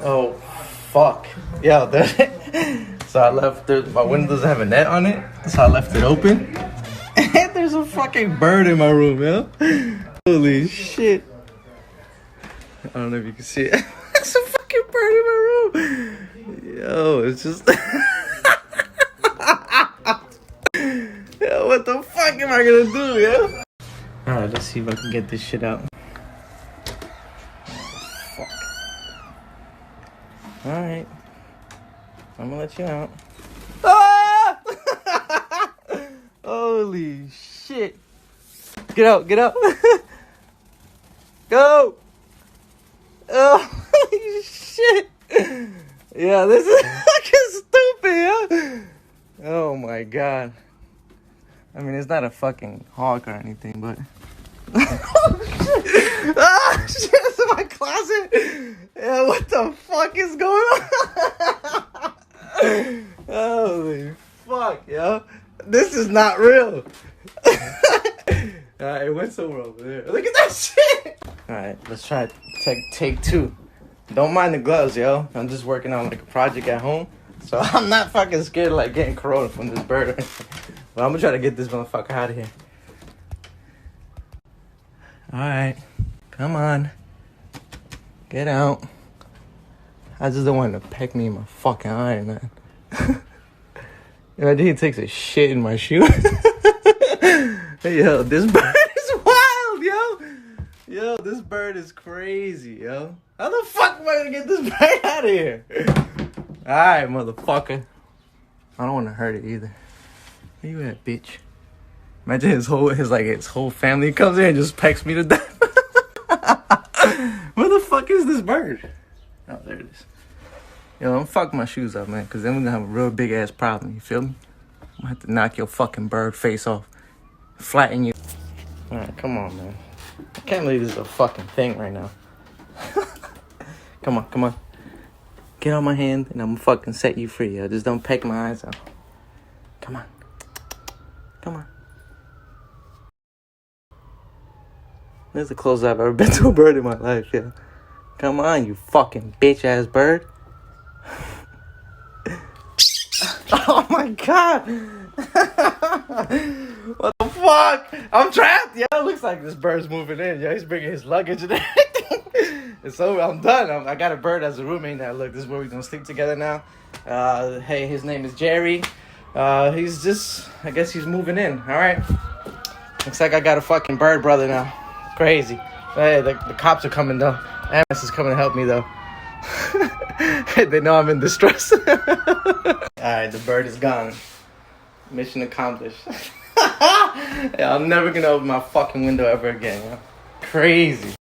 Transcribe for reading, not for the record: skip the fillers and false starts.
Oh, fuck. Yo, so I left my window doesn't have a net on it, so I left it open. And there's a fucking bird in my room, yo. Holy shit. I don't know if you can see it. There's a fucking bird in my room. Yo, it's just... Yo, what the fuck am I gonna do, yo? Alright, let's see if I can get this shit out. Fuck. Alright. I'm gonna let you out. Ah! Holy shit. Get out, get out. Go! Oh, holy shit. Yeah, this is fucking stupid, yo. Oh my god. I mean, it's not a fucking hawk or anything, but... Oh, shit. Ah, shit, it's in my closet. Yeah, what the fuck is going on? Holy fuck, yo. This is not real. Alright, it went somewhere over there. Look at that shit. Alright, let's try take two. Don't mind the gloves, yo. I'm just working on like a project at home. So I'm not fucking scared of like getting corona from this bird or anything. But I'm gonna try to get this motherfucker out of here. Alright. Come on. Get out. I just don't want him to peck me in my fucking eye or nothing. Imagine he takes a shit in my shoe. Yo, this bird is wild, yo. Yo, this bird is crazy, yo. How the fuck am I gonna get this bird out of here? Alright, motherfucker. I don't want to hurt it either. Where you at, bitch? Imagine his whole family comes in and just pecks me to death. Where the fuck is this bird? Oh, there it is. Yo, don't fuck my shoes up, man, because then we're gonna have a real big ass problem, you feel me? I'm gonna have to knock your fucking bird face off. Flatten you. Alright, come on, man. I can't believe this is a fucking thing right now. Come on, come on. Get on my hand and I'm gonna fucking set you free, yo. Just don't peck my eyes out. Come on. Come on. This is the closest I've ever been to a bird in my life, yo. Come on, you fucking bitch ass bird. Oh my god! What the fuck? I'm trapped, yo. Looks like this bird's moving in, yo. He's bringing his luggage and everything. And so I'm done. I got a bird as a roommate now. Look, this is where we're gonna sleep together now. Hey, his name is Jerry. He's just, I guess he's moving in. All right. Looks like I got a fucking bird brother now. Crazy. Hey, the cops are coming though. Ambulance is coming to help me though. They know I'm in distress. Alright, the bird is gone. Mission accomplished. Yeah, I'm never gonna open my fucking window ever again, yo. Crazy.